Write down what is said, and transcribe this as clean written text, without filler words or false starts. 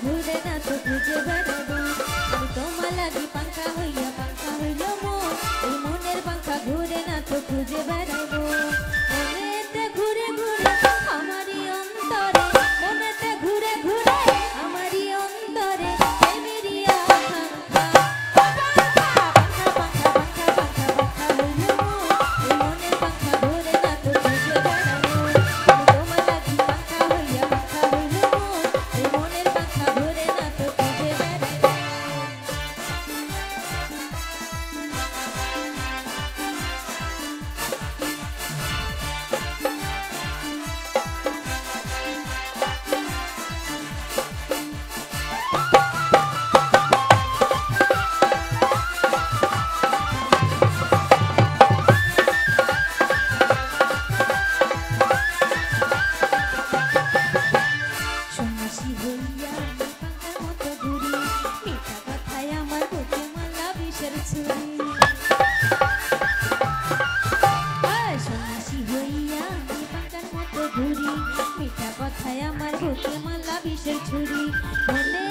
ঘুরে না তো খুঁজে বেড়াবো আমি তোমার লাগি পাঙ্খা হইয়া পাঙ্খা হইল মন এই মনের পাঙ্খা ঘুরে না তো খুঁজে বেড়াবো মনেতে ঘুরে ঘুরে আমারই অন্তরে মনেতে ঘুরে ঘুরে আমারই অন্তরে প্রেমেরই আকাঙ্ক্ষা পাঙ্খা পাঙ্খা পাঙ্খা পাঙ্খা পাঙ্খা হইল মন এই মনের পাঙ্খা ঘুরে না তো খুঁজে বেড়াবো আমি তোমার লাগি পাঙ্খা হইয়া পাঙ্খা হইল মন এই মনের পাঙ্খা ঘুরে না তো খুঁজে বেড়াবো সন্ন্যাসী হইয়া আমি পাঙ্খার মতো ঘুরি মিঠা কথায় আমার বুকে মালা বিষের ছুরি সন্ন্যাসী হইয়া আমি পাঙ্খার মতো ঘুরি মিঠা কথায় আমার বুকে মালা বিষের ছুরি মনে